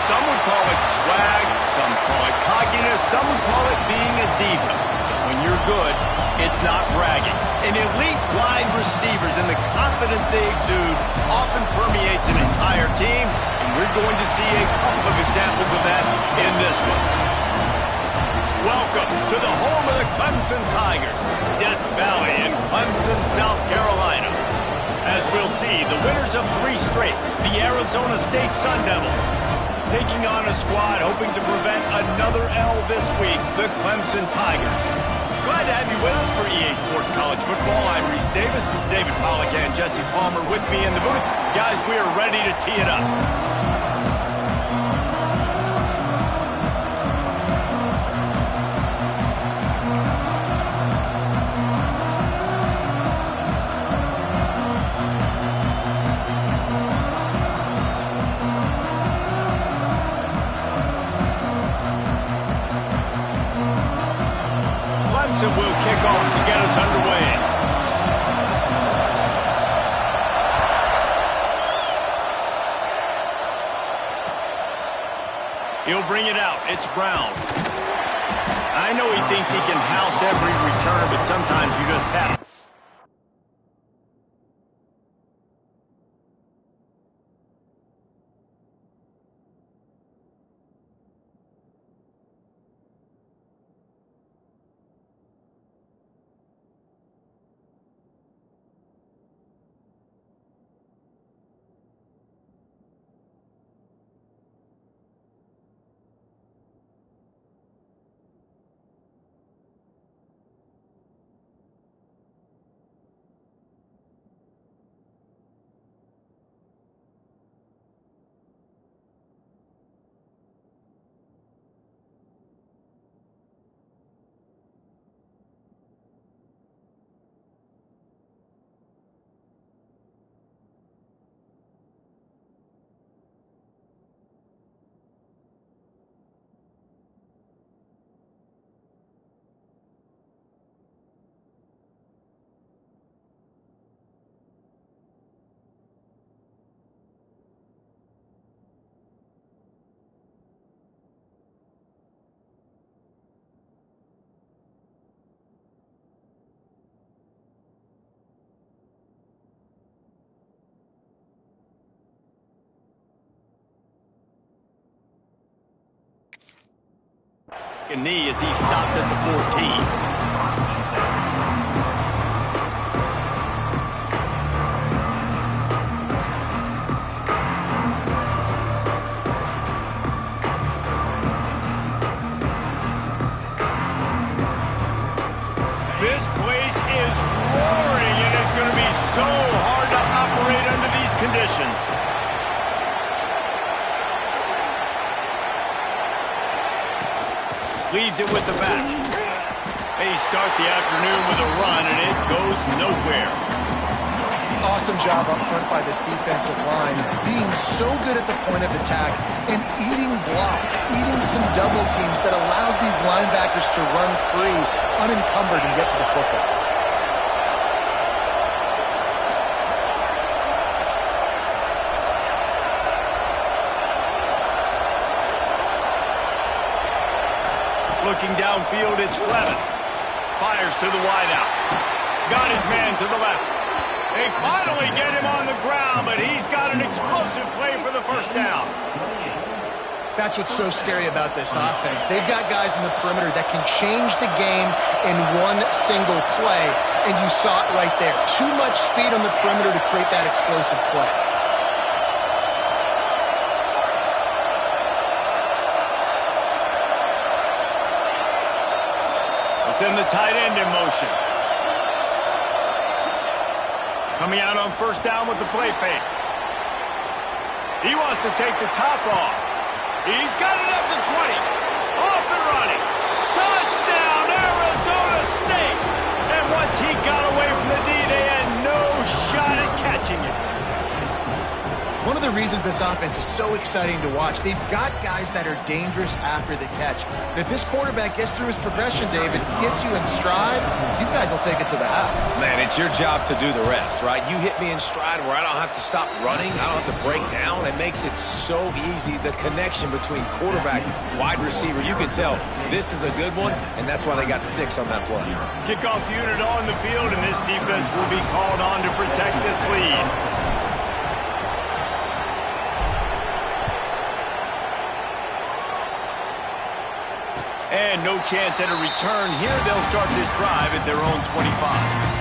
Some would call it swag, some call it cockiness, some would call it being a diva. When you're good, it's not bragging. And elite wide receivers and the confidence they exude often permeates an entire team, and we're going to see a couple of examples of that in this one. Welcome to the home of the Clemson Tigers, Death Valley in Clemson, South Carolina. As we'll see, the winners of 3 straight, the Arizona State Sun Devils, taking on a squad hoping to prevent another L this week, the Clemson Tigers. Glad to have you with us for EA Sports College Football. I'm Reese Davis, David Pollack and Jesse Palmer with me in the booth. Guys, we are ready to tee it up. Clemson will kick off to get us underway. He'll bring it out. It's Brown. I know he thinks he can house every return, but sometimes you just have to. A knee as he stopped at the 14. This place is roaring, and it's going to be so hard to operate under these conditions. Leaves it with the back. They start the afternoon with a run, and it goes nowhere. Awesome job up front by this defensive line, being so good at the point of attack and eating blocks, eating some double teams that allows these linebackers to run free, unencumbered, and get to the football. Looking downfield, it's Levin. Fires to the wideout. Got his man to the left. They finally get him on the ground, but he's got an explosive play for the first down. That's what's so scary about this offense. They've got guys in the perimeter that can change the game in one single play, and you saw it right there. Too much speed on the perimeter to create that explosive play. Send the tight end in motion. Coming out on first down with the play fake. He wants to take the top off. He's got it up to 20. Off and running. Touchdown, Arizona State. And once he got away from the D, they had no shot at catching it. One of the reasons this offense is so exciting to watch, they've got guys that are dangerous after the catch. And if this quarterback gets through his progression, David, hits you in stride, these guys will take it to the house. Man, it's your job to do the rest, right? You hit me in stride where I don't have to stop running. I don't have to break down. It makes it so easy. The connection between quarterback, wide receiver, you can tell this is a good one, and that's why they got 6 on that play. Kickoff unit on the field, and this defense will be called on to protect this lead. And no chance at a return here. They'll start this drive at their own 25.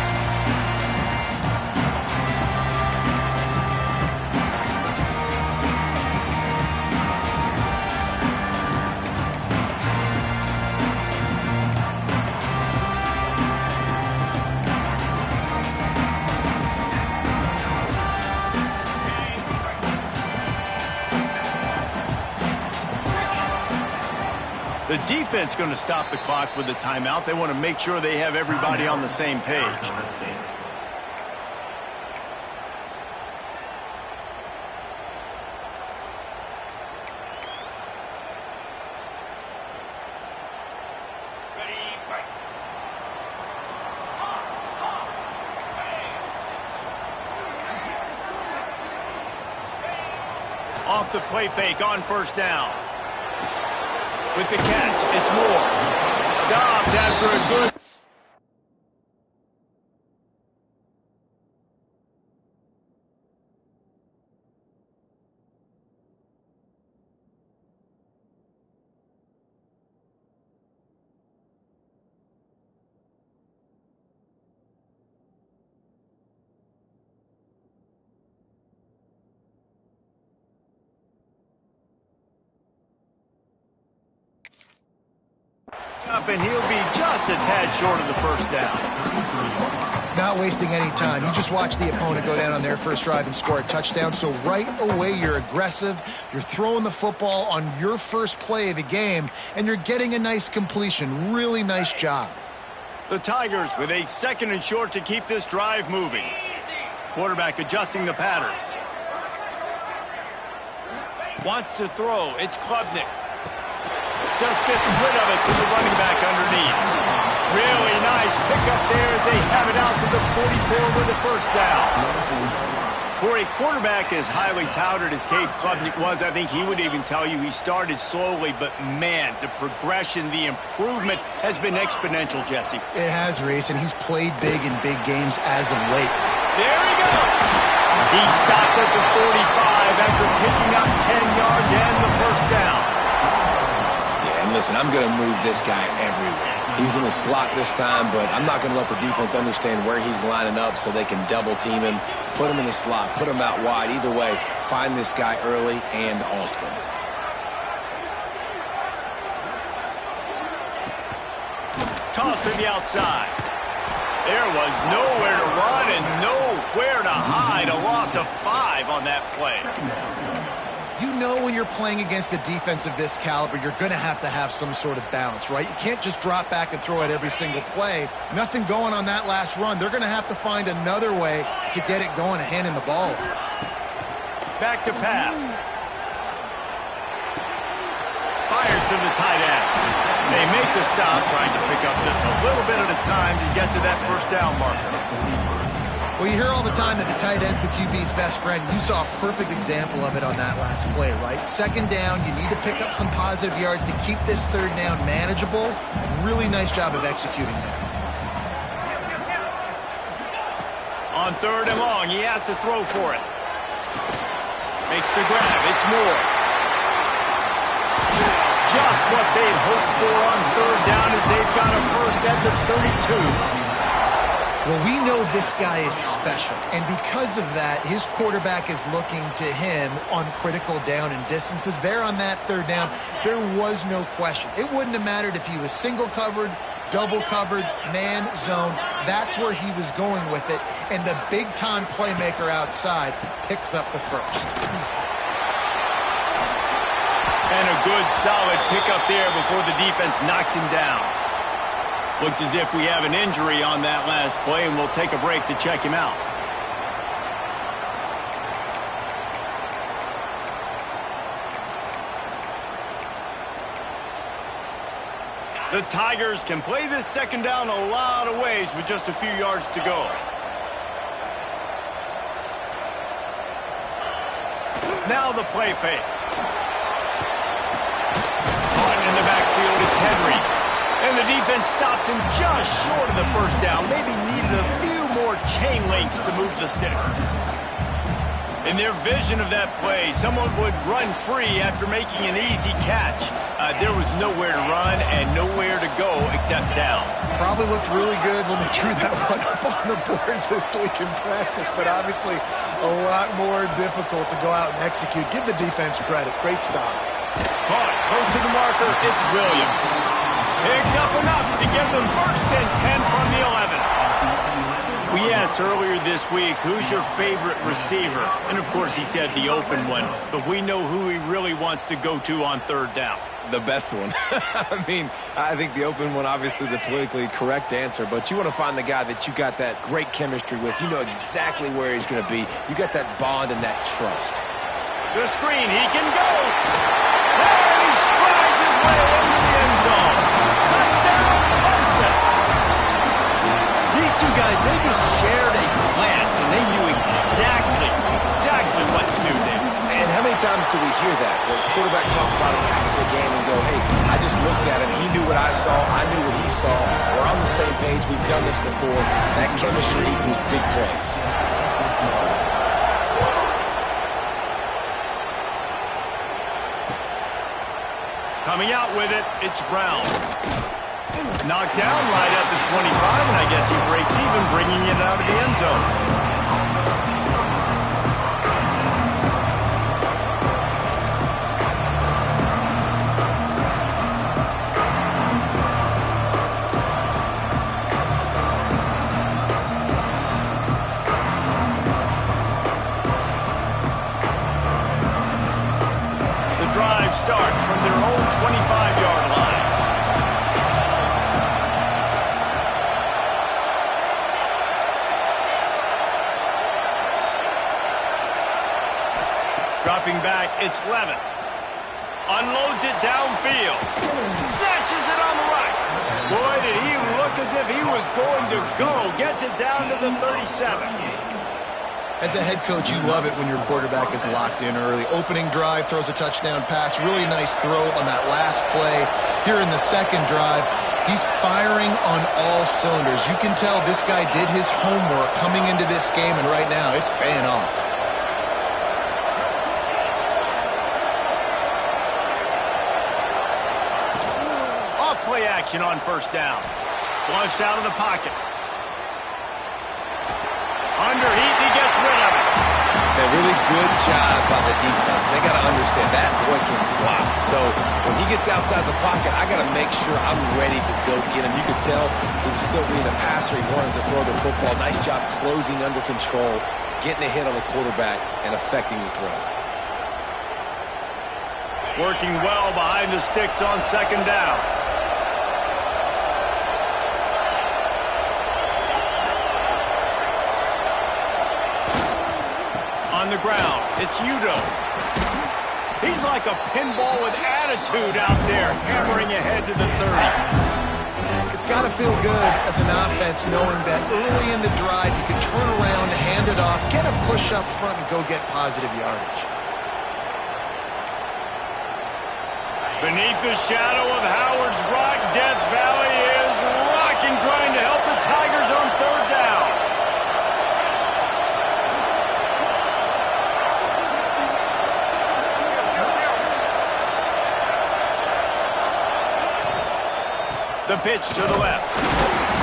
The defense going to stop the clock with a timeout. They want to make sure they have everybody on the same page. Off the play fake on first down. With the catch, it's Moore. Stopped after a good... and he'll be just a tad short of the first down. Not wasting any time. You just watch the opponent go down on their first drive and score a touchdown. So right away, you're aggressive. You're throwing the football on your first play of the game, and you're getting a nice completion. Really nice job. The Tigers with a 2nd and short to keep this drive moving. Quarterback adjusting the pattern. Wants to throw. It's Klubnik. Just gets rid of it to the running back underneath. Really nice pickup there as they have it out to the 44 with the first down. For a quarterback as highly touted as Cade Klubnik was, I think he would even tell you he started slowly, but man, the progression, the improvement has been exponential, Jesse. It has, Reese, and he's played big in big games as of late. There he goes! He stopped at the 45 after picking up 10 yards and the first down. And listen, I'm going to move this guy everywhere. He was in the slot this time, but I'm not going to let the defense understand where he's lining up so they can double team him, put him in the slot, put him out wide. Either way, find this guy early and often. Toss to the outside. There was nowhere to run and nowhere to hide. A loss of 5 on that play. You know when you're playing against a defense of this caliber, you're going to have some sort of balance, right? You can't just drop back and throw it every single play. Nothing going on that last run. They're going to have to find another way to get it going and handing the ball off. Back to pass. Fires to the tight end. They make the stop, trying to pick up just a little bit at a time to get to that first down marker. Well, you hear all the time that the tight end's the QB's best friend. You saw a perfect example of it on that last play, right? 2nd down, you need to pick up some positive yards to keep this 3rd down manageable. Really nice job of executing that. On 3rd and long, he has to throw for it. Makes the grab. It's Moore. Just what they'd hoped for on 3rd down as they've got a first at the 32. Well, we know this guy is special, and because of that, his quarterback is looking to him on critical down and distances. There on that 3rd down, there was no question. It wouldn't have mattered if he was single covered, double covered, man, zone. That's where he was going with it, and the big-time playmaker outside picks up the first. And a good, solid pickup there before the defense knocks him down. Looks as if we have an injury on that last play, and we'll take a break to check him out. The Tigers can play this second down a lot of ways with just a few yards to go. Now the play fake. Caught in the backfield, it's Henry. And the defense stops him just short of the first down. Maybe needed a few more chain links to move the sticks. In their vision of that play, someone would run free after making an easy catch. There was nowhere to run and nowhere to go except down. Probably looked really good when they drew that one up on the board this week in practice, but obviously a lot more difficult to go out and execute. Give the defense credit. Great stop. Caught, close to the marker, it's Williams. Picks up enough to give them first and 10 from the 11. We asked earlier this week, who's your favorite receiver? And, of course, he said the open one. But we know who he really wants to go to on third down. The best one. I mean, I think the open one, obviously the politically correct answer, but you want to find the guy that you got that great chemistry with. You know exactly where he's going to be. You got that bond and that trust. The screen, he can go. And he strides his way into the end zone. Touchdown, Clemson. These two guys, they just shared a glance, and they knew exactly what to do there. And how many times do we hear that? The quarterback talk about it after the game and go, hey, I just looked at him. He knew what I saw. I knew what he saw. We're on the same page. We've done this before. That chemistry equals big plays. Coming out with it, it's Brown. Knocked down right at the 25, and I guess he breaks even, bringing it out of the end zone. Starts from their own 25-yard line. Dropping back, it's Levin. Unloads it downfield. Snatches it on the right. Boy, did he look as if he was going to go. Gets it down to the 37. As a head coach, you love it when your quarterback is locked in early. Opening drive, throws a touchdown pass. Really nice throw on that last play. Here in the second drive, he's firing on all cylinders. You can tell this guy did his homework coming into this game, and right now it's paying off. Off-play action on first down. Flushed out of the pocket. Under heat, he gets rid of it. A really good job by the defense. They got to understand that boy can fly. So when he gets outside the pocket, I got to make sure I'm ready to go get him. You could tell he was still being a passer. He wanted to throw the football. Nice job closing under control, getting a hit on the quarterback, and affecting the throw. Working well behind the sticks on second down. On the ground, it's Udo. He's like a pinball with attitude out there, hammering ahead to the 30. It's got to feel good as an offense knowing that early in the drive you can turn around, hand it off, get a push up front, and go get positive yardage. Beneath the shadow of Howard's Rock, Death Valley is rocking, trying to help the Tigers on third down. The pitch to the left.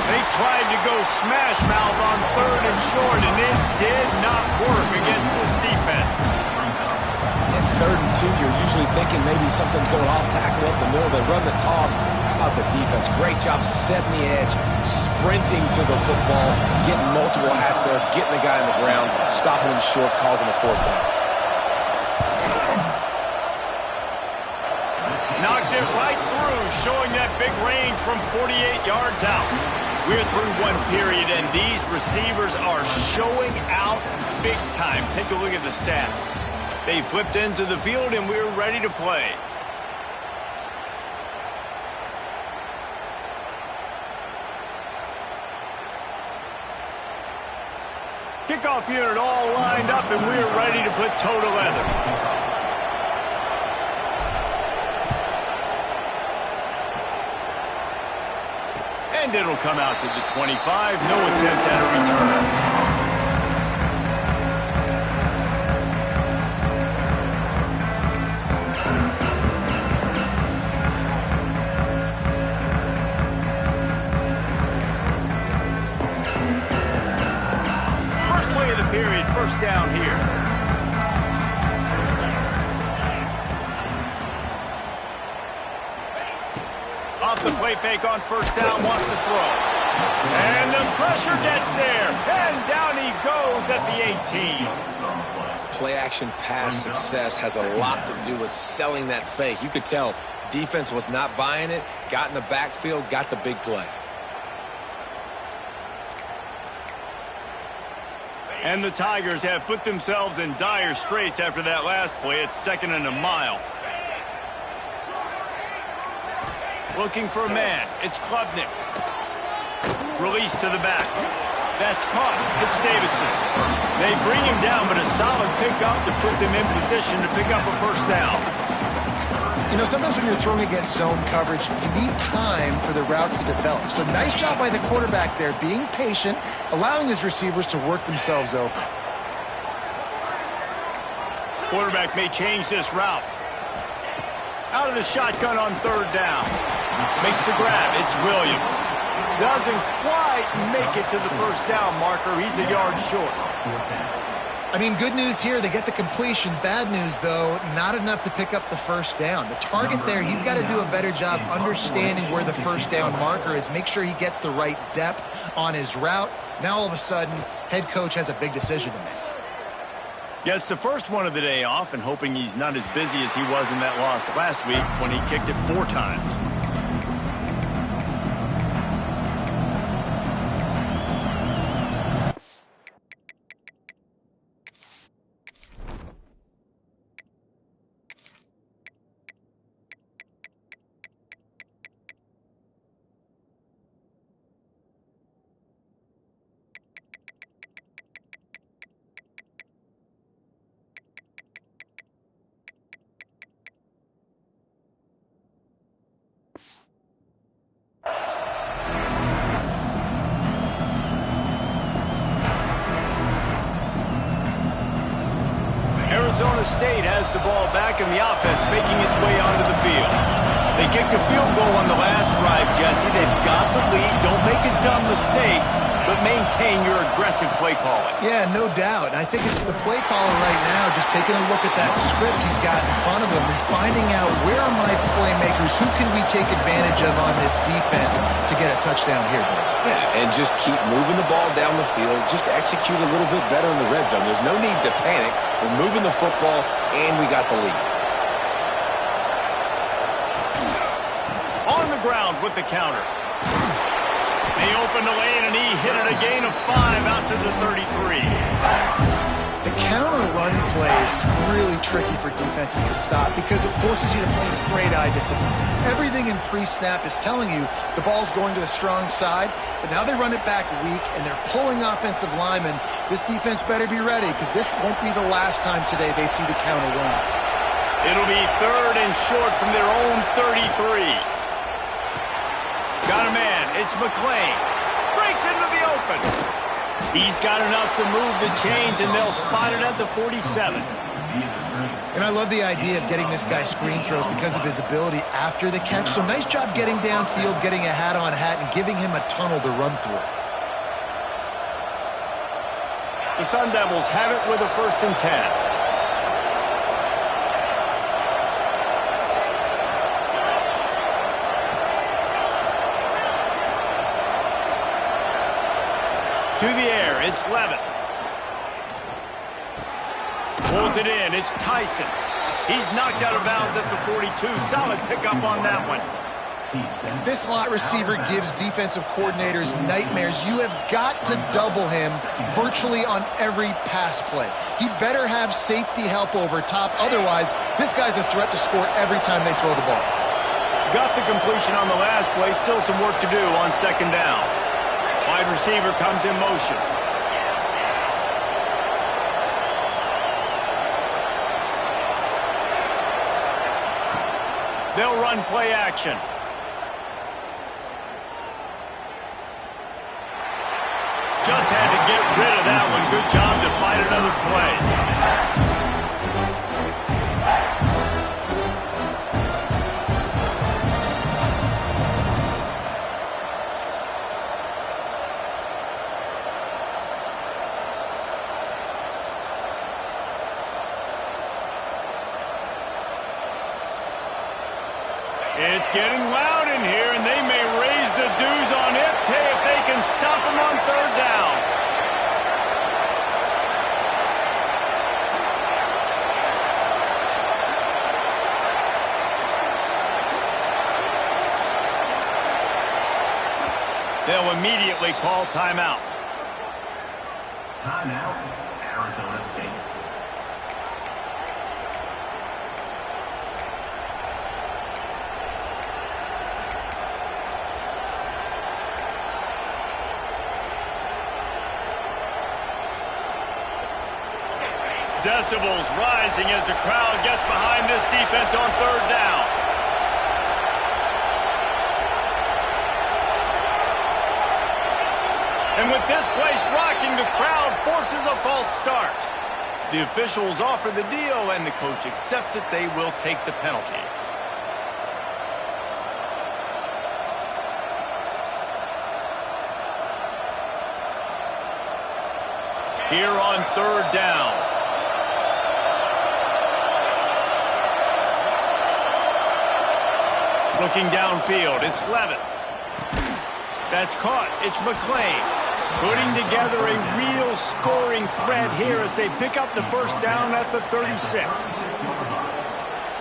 They tried to go smash mouth on third and short, and it did not work against this defense. At 3rd and 2, you're usually thinking maybe something's going off tackle up the middle. They run the toss. How about the defense? Great job setting the edge, sprinting to the football, getting multiple hats there, getting the guy on the ground, stopping him short, causing a fourth down. Knocked it right through, showing that big range from 48 yards out. We're through one period, and these receivers are showing out big time. Take a look at the stats. They flipped into the field, and we're ready to play. Kickoff unit all lined up, and we're ready to put toe to leather. And it'll come out to the 25. No attempt at a return. Period, first down here. Off the play fake on first down, wants to throw. And the pressure gets there. And down he goes at the 18. Play action pass success has a lot to do with selling that fake. You could tell defense was not buying it, got in the backfield, got the big play. And the Tigers have put themselves in dire straits after that last play. It's 2nd and a mile. Looking for a man. It's Klubnik. Release to the back. That's caught. It's Davidson. They bring him down, but a solid pickup to put them in position to pick up a first down. You know, sometimes when you're throwing against zone coverage, you need time for the routes to develop. So nice job by the quarterback there, being patient, allowing his receivers to work themselves open. Quarterback may change this route. Out of the shotgun on third down. Makes the grab. It's Williams. Doesn't quite make it to the first down marker. He's a yard short. I mean, good news here, they get the completion. Bad news, though, not enough to pick up the first down. The target there, he's got to do a better job understanding where the first down marker is, make sure he gets the right depth on his route. Now, all of a sudden, head coach has a big decision to make. Gets the first one of the day off and hoping he's not as busy as he was in that loss last week when he kicked it 4 times. Arizona State has the ball back and the offense making its way onto the field. They kicked a field goal on the last drive, Jesse. They've got the lead. Don't make a dumb mistake, but maintain your aggressive play calling. Yeah, no doubt. I think it's the play caller right now just taking a look at that script he's got in front of him and finding out where are my playmakers, who can we take advantage of on this defense to get a touchdown here, Bill. Yeah, and just keep moving the ball down the field. Just execute a little bit better in the red zone. There's no need to panic. We're moving the football, and we got the lead. On the ground with the counter. They opened the lane, and he hit it a gain of 5 out to the 33. The counter run play is really tricky for defenses to stop because it forces you to play with great eye discipline. Everything in pre-snap is telling you the ball's going to the strong side, but now they run it back weak, and they're pulling offensive linemen. This defense better be ready because this won't be the last time today they see the counter run. It'll be 3rd and short from their own 33. Got a man. It's McClain. Breaks into the open. He's got enough to move the chains, and they'll spot it at the 47. And I love the idea of getting this guy screen throws because of his ability after the catch. So nice job getting downfield, getting a hat-on-hat, and giving him a tunnel to run through. The Sun Devils have it with a 1st and 10. To the air, it's Levitt. Pulls it in, it's Tyson. He's knocked out of bounds at the 42. Solid pickup on that one. This slot receiver gives defensive coordinators nightmares. You have got to double him virtually on every pass play. He better have safety help over top. Otherwise, this guy's a threat to score every time they throw the ball. Got the completion on the last play. Still some work to do on 2nd down. Wide receiver comes in motion. They'll run play action. Just had to get rid of that one. Good job to fight another play. It's getting loud in here, and they may raise the dues on it if they can stop them on third down. They'll immediately call timeout. Timeout, Arizona State. Decibels rising as the crowd gets behind this defense on third down. And with this place rocking, the crowd forces a false start. The officials offer the deal, and the coach accepts it. They will take the penalty. Here on third down. Looking downfield, it's Levitt. That's caught. It's McClain. Putting together a real scoring threat here as they pick up the first down at the 36.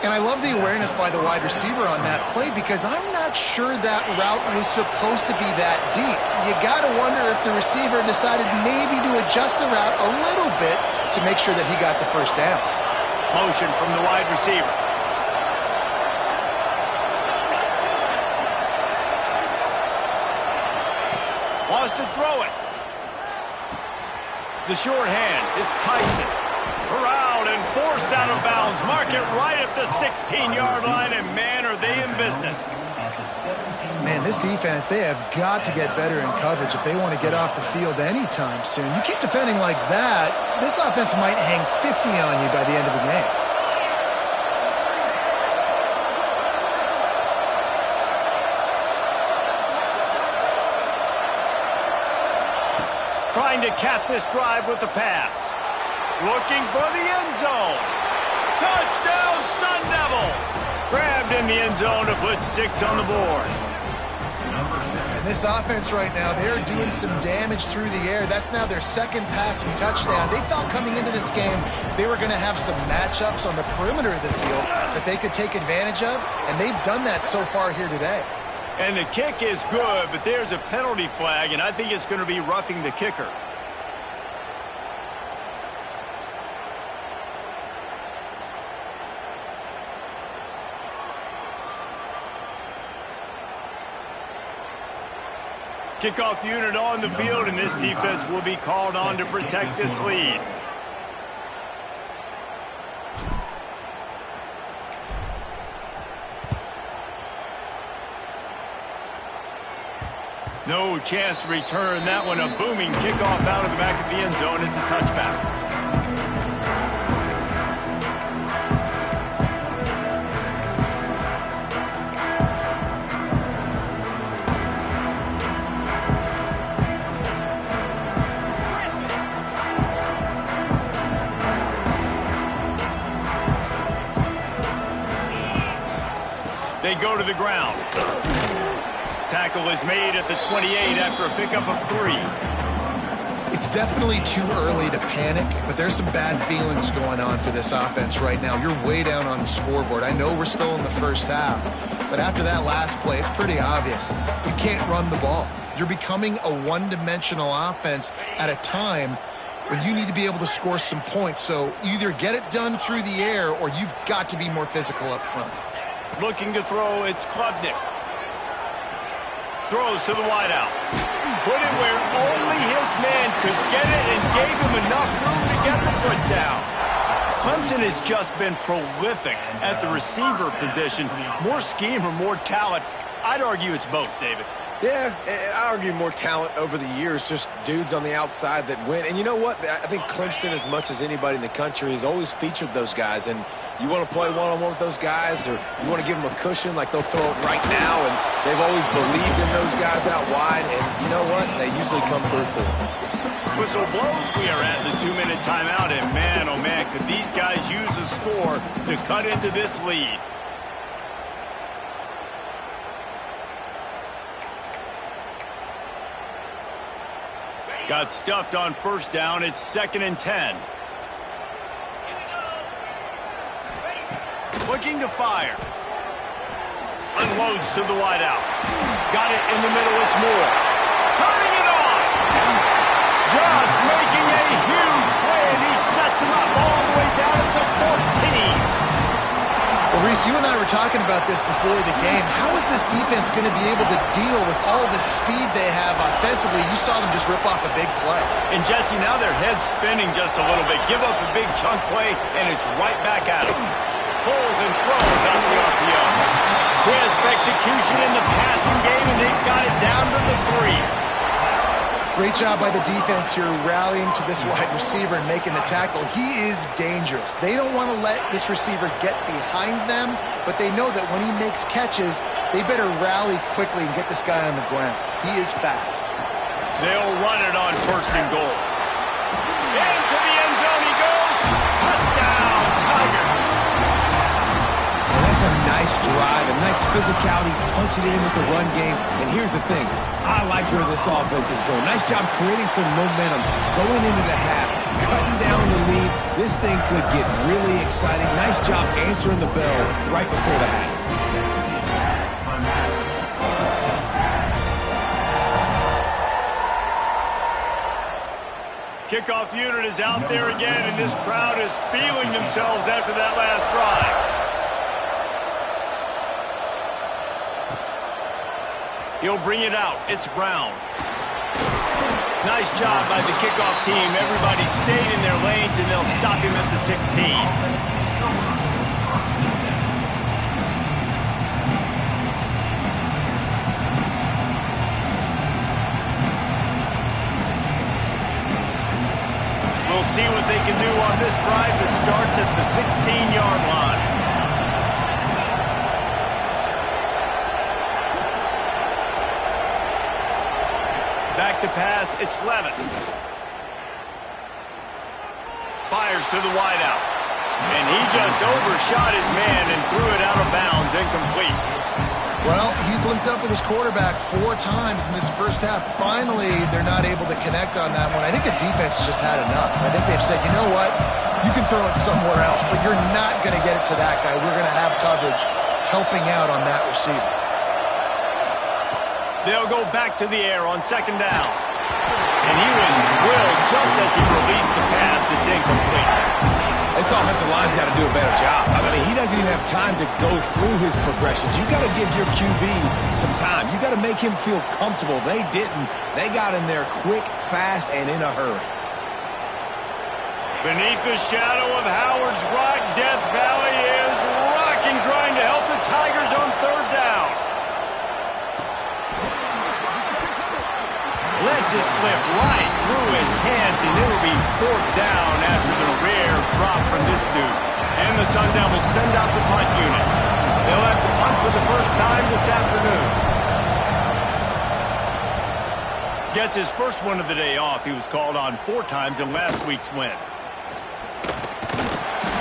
And I love the awareness by the wide receiver on that play because I'm not sure that route was supposed to be that deep. You got to wonder if the receiver decided maybe to adjust the route a little bit to make sure that he got the first down. Motion from the wide receiver. Wants to throw it. The short hands. It's Tyson. Corralled and forced out of bounds. Mark it right at the 16-yard line, and man, are they in business. Man, this defense, they have got to get better in coverage if they want to get off the field anytime soon. You keep defending like that, this offense might hang 50 on you by the end of the game. Trying to cap this drive with the pass. Looking for the end zone. Touchdown, Sun Devils! Grabbed in the end zone to put 6 on the board. And this offense right now, they're doing some damage through the air. That's now their second passing touchdown. They thought coming into this game they were going to have some matchups on the perimeter of the field that they could take advantage of, and they've done that so far here today. And the kick is good, but there's a penalty flag, and I think it's going to be roughing the kicker. Kickoff unit on the field, and this defense will be called on to protect this lead. No chance to return that one. A booming kickoff out of the back of the end zone. It's a touchback. They go to the ground. Tackle is made at the 28 after a pickup of 3. It's definitely too early to panic, but there's some bad feelings going on for this offense right now. You're way down on the scoreboard. I know we're still in the first half, but after that last play, it's pretty obvious. You can't run the ball. You're becoming a one-dimensional offense at a time when you need to be able to score some points. So either get it done through the air or you've got to be more physical up front. Looking to throw, it's Klubnik. Throws to the wideout. Put it where only his man could get it and gave him enough room to get the foot down. Clemson has just been prolific at the receiver position. More scheme or more talent? I'd argue it's both, David. Yeah, I argue more talent over the years, just dudes on the outside that win. And you know what? I think Clemson, as much as anybody in the country, has always featured those guys. And you want to play one-on-one with those guys, or you want to give them a cushion like they'll throw it right now, and they've always believed in those guys out wide. And you know what? They usually come through for them. Whistle blows. We are at the 2-minute timeout, and man, oh man, could these guys use a score to cut into this lead. Got stuffed on first down. It's 2nd and 10. Looking to fire. Unloads to the wideout. Got it in the middle. It's Moore. Turning it on. Just making a huge play, and he sets him up all the way down at the 14. Well, Reese, you and I were talking about this before the game. How is this defense going to be able to deal with all the speed they have offensively? You saw them just rip off a big play. And, Jesse, now their head's spinning just a little bit. Give up a big chunk play, and it's right back at them. Pulls and throws out the RPO. Crisp execution in the passing game, and they've got it down to the 3. Great job by the defense here, rallying to this wide receiver and making the tackle. He is dangerous. They don't want to let this receiver get behind them, but they know that when he makes catches, they better rally quickly and get this guy on the ground. He is fast. They'll run it on 1st and goal. Into the end zone he goes. Touchdown, Tigers. Well, that's a nice drive, a nice physicality, punching it in with the run game. And here's the thing. I like where this offense is going. Nice job creating some momentum going into the half, cutting down the lead. This thing could get really exciting. Nice job answering the bell right before the half. Kickoff unit is out there again, and this crowd is feeling themselves after that last drive. He'll bring it out. It's Brown. Nice job by the kickoff team. Everybody stayed in their lanes, and they'll stop him at the 16. We'll see what they can do on this drive that starts at the 16-yard line. Back to pass, it's Levitt. Fires to the wideout. And he just overshot his man and threw it out of bounds, incomplete. Well, he's linked up with his quarterback 4 times in this first half. Finally, they're not able to connect on that one. I think the defense just had enough. I think they've said, you know what? You can throw it somewhere else, but you're not going to get it to that guy. We're going to have coverage helping out on that receiver. They'll go back to the air on 2nd down. And he was drilled just as he released the pass. It's incomplete. This offensive line's got to do a better job. I mean, he doesn't even have time to go through his progressions. You got to give your QB some time. You got to make him feel comfortable. They didn't. They got in there quick, fast, and in a hurry. Beneath the shadow of Howard's Rock, Death Valley is rocking, trying to help the Tigers on 3rd down. Lets it slip right through his hands, and it'll be 4th down after the rare drop from this dude. And the Sun Devils send out the punt unit. They'll have to punt for the first time this afternoon. Gets his first one of the day off. He was called on 4 times in last week's win.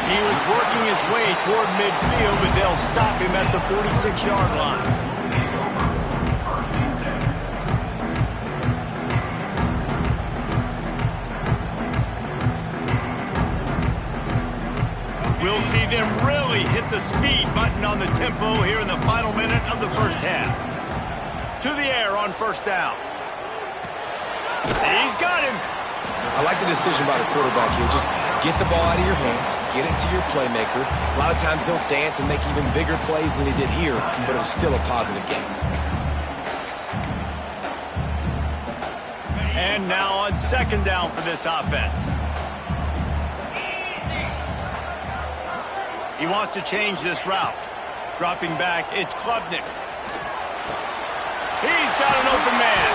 He was working his way toward midfield, but they'll stop him at the 46-yard line. We'll see them really hit the speed button on the tempo here in the final minute of the first half. To the air on 1st down. He's got him. I like the decision by the quarterback here. Just get the ball out of your hands, get it to your playmaker. A lot of times he'll dance and make even bigger plays than he did here, but it was still a positive game. And now on 2nd down for this offense. He wants to change this route. Dropping back, it's Klubnik. He's got an open man.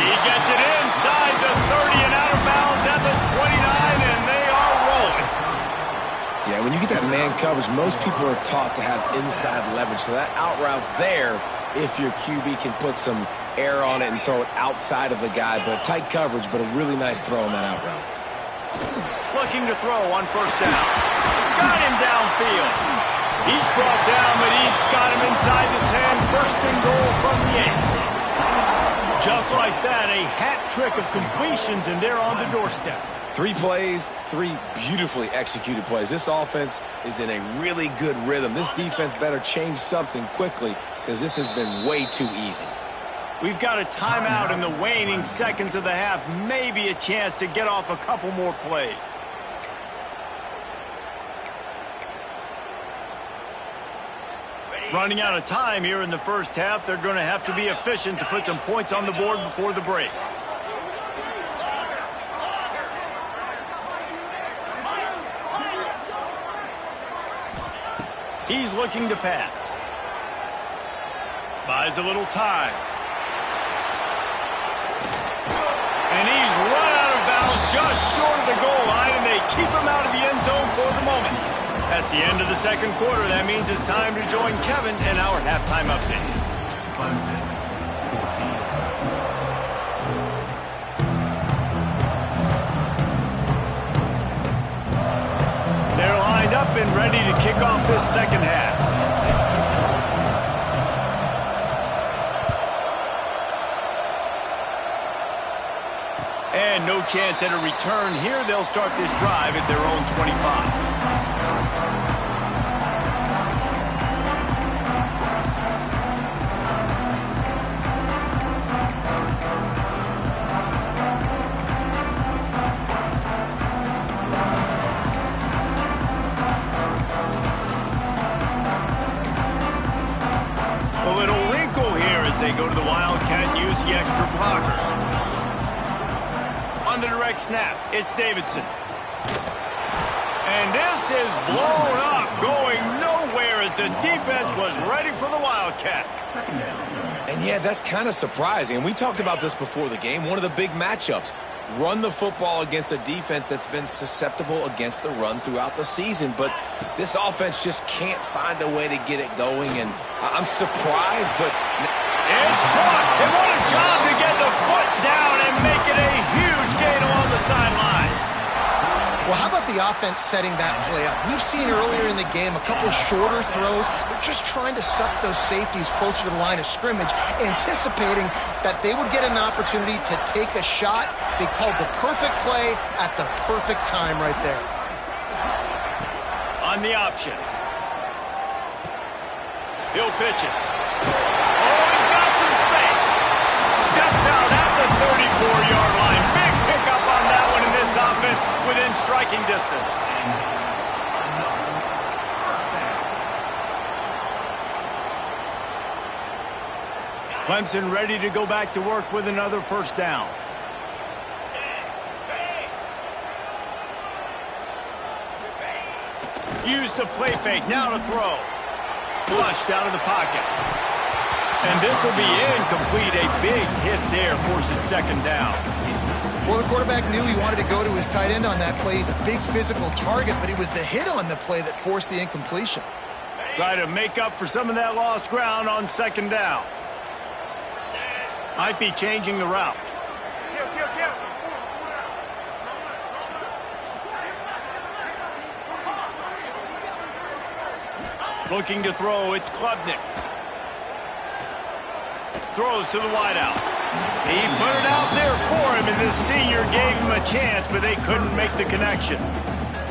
He gets it inside the 30 and out of bounds at the 29, and they are rolling. Yeah, when you get that man coverage, most people are taught to have inside leverage. So that out route's there if your QB can put some air on it and throw it outside of the guy. But tight coverage, but a really nice throw on that out route. Looking to throw on first down. Got him downfield. He's brought down, but he's got him inside the 10. First and goal from the 8. Just like that, a hat trick of completions, and they're on the doorstep. 3 plays, 3 beautifully executed plays. This offense is in a really good rhythm. This defense better change something quickly because this has been way too easy. We've got a timeout in the waning seconds of the half. Maybe a chance to get off a couple more plays. Running out of time here in the first half. They're going to have to be efficient to put some points on the board before the break. He's looking to pass. Buys a little time. And he's run out of bounds just short of the goal line, and they keep him out of the end zone for the moment. That's the end of the second quarter. That means it's time to join Kevin in our halftime update. Clemson 14. They're lined up and ready to kick off this second half. And no chance at a return here. They'll start this drive at their own 25. A little wrinkle here as they go to the Wildcat and use the extra blocker. On the direct snap, it's Davidson. And this is blown up, going nowhere as the defense was ready for the Wildcat. And yeah, that's kind of surprising. And we talked about this before the game. One of the big matchups. Run the football against a defense that's been susceptible against the run throughout the season. But this offense just can't find a way to get it going. And I'm surprised, but... It's caught. And what a job to get the foot down and make it a huge gain along the sideline. Well, how about the offense setting that play up? We've seen earlier in the game a couple shorter throws. They're just trying to suck those safeties closer to the line of scrimmage, anticipating that they would get an opportunity to take a shot. They called the perfect play at the perfect time right there. On the option. He'll pitch it. Oh, he's got some space. Steps out at the 34-yard line. Big pickup on that one in this offense within striking distance. Clemson ready to go back to work with another first down. Use the play fake, now to throw. Flushed out of the pocket. And this will be incomplete. A big hit there forces second down. Well, the quarterback knew he wanted to go to his tight end on that play. He's a big physical target, but it was the hit on the play that forced the incompletion. Try to make up for some of that lost ground on second down. Might be changing the route. Looking to throw, it's Klubnik. Throws to the wideout. He put it out there for him, and this senior gave him a chance, but they couldn't make the connection.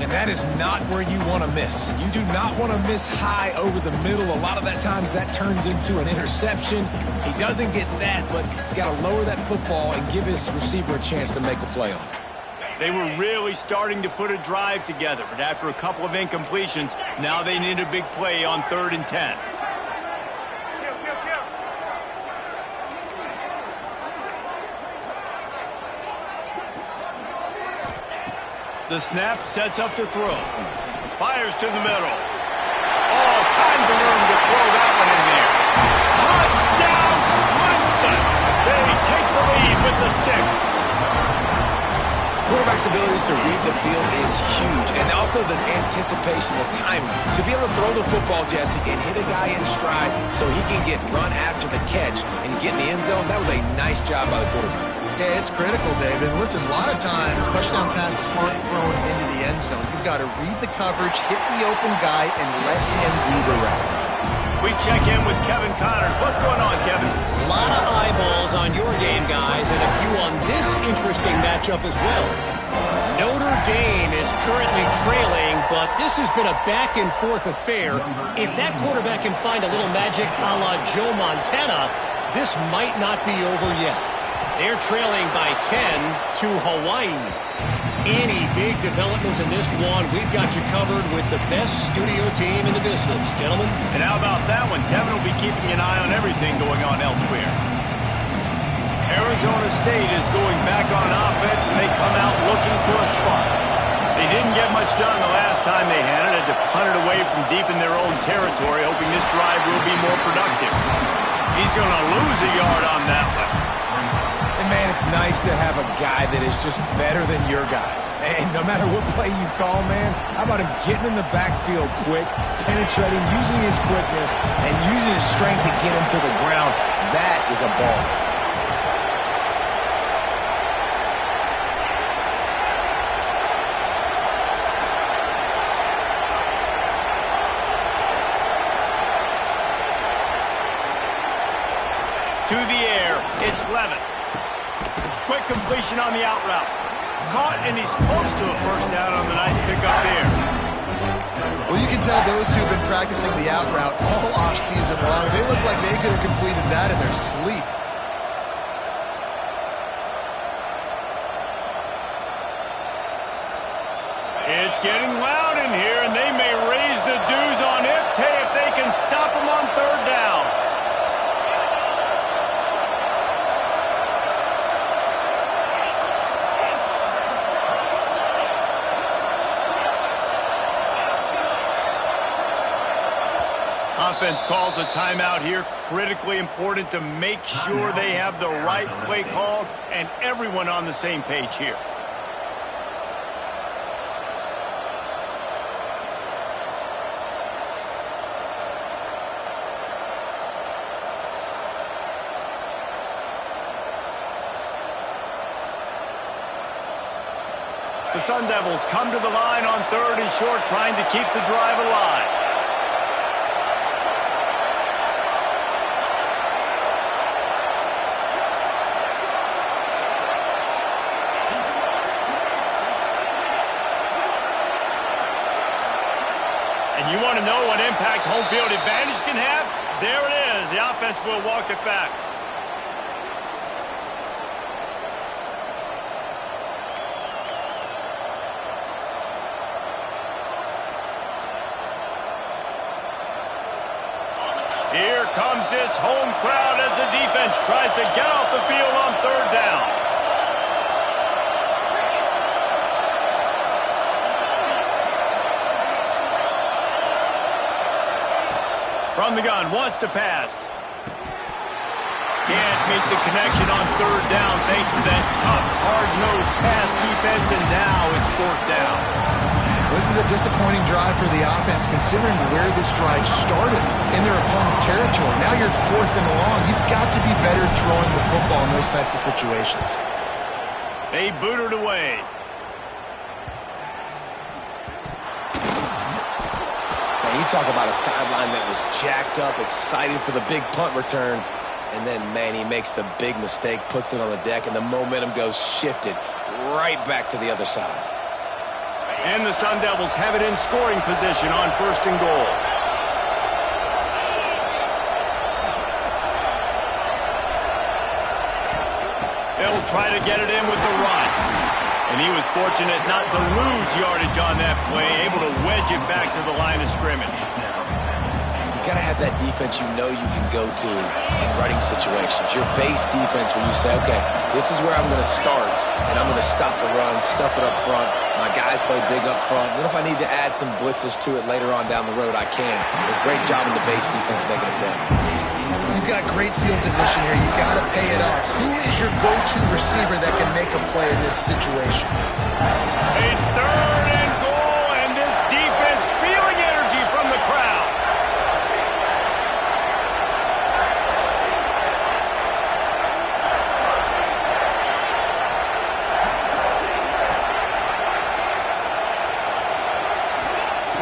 And that is not where you want to miss. You do not want to miss high over the middle. A lot of that times that turns into an interception. He doesn't get that, but he's got to lower that football and give his receiver a chance to make a play on it. They were really starting to put a drive together, but after a couple of incompletions, now they need a big play on 3rd and 10. The snap sets up to throw. Fires to the middle. tons of room to throw that one in there. Touchdown, Clemson! They take the lead with the 6. Quarterback's abilities to read the field is huge, and also the anticipation, the timing. To be able to throw the football, Jesse, and hit a guy in stride so he can get run after the catch and get in the end zone, that was a nice job by the quarterback. Yeah, it's critical, David. Listen, a lot of times, touchdown passes aren't thrown into the end zone. You've got to read the coverage, hit the open guy, and let him do the rest. We check in with Kevin Connors. What's going on, Kevin? A lot of eyeballs on your game, guys, and a few on this interesting matchup as well. Notre Dame is currently trailing, but this has been a back-and-forth affair. If that quarterback can find a little magic a la Joe Montana, this might not be over yet. They're trailing by 10 to Hawaii. Any big developments in this one, we've got you covered with the best studio team in the business. Gentlemen? And how about that one? Kevin will be keeping an eye on everything going on elsewhere. Arizona State is going back on offense, and they come out looking for a spot. They didn't get much done the last time they had it. Had to punt it away from deep in their own territory, hoping this drive will be more productive. He's going to lose a yard on that one. And, man, it's nice to have a guy that is just better than your guys. And no matter what play you call, man, how about him getting in the backfield quick, penetrating, using his quickness, and using his strength to get him to the ground? That is a ball. To the air, it's Levitt. Quick completion on the out route. Caught, and he's close to a first down on the nice pickup there. Well, you can tell those two have been practicing the out route all off-season long. They look like they could have completed that in their sleep. It's getting loud in here, and they may raise the dues on Ipte if they can stop him on third down. Offense calls a timeout here. Critically important to make sure they have the right play called and everyone on the same page here. The Sun Devils come to the line on 3rd and short, trying to keep the drive alive. And you want to know what impact home field advantage can have? There it is. The offense will walk it back. Here comes this home crowd as the defense tries to get off the field on 3rd down. From the gun, wants to pass. Can't make the connection on 3rd down thanks to that tough, hard-nosed pass defense, and now it's 4th down. This is a disappointing drive for the offense considering where this drive started in their opponent territory. Now you're 4th and long. You've got to be better throwing the football in those types of situations. They boot it away. Man, you talk about a sideline that was jacked up, excited for the big punt return. And then, man, he makes the big mistake, puts it on the deck, and the momentum goes shifted right back to the other side. And the Sun Devils have it in scoring position on 1st and goal. They'll try to get it in with the run. And he was fortunate not to lose yardage on that play, able to wedge it back to the line of scrimmage. You got to have that defense you know you can go to in running situations. Your base defense when you say, okay, this is where I'm going to start, and I'm going to stop the run, stuff it up front. My My guys play big up front. Then if I need to add some blitzes to it later on down the road, I can. But great job in the base defense making a play. You've got great field position here. You got to pay it off. Who is your go-to receiver that can make a play in this situation? A third and goal, and this defense feeling energy from the crowd.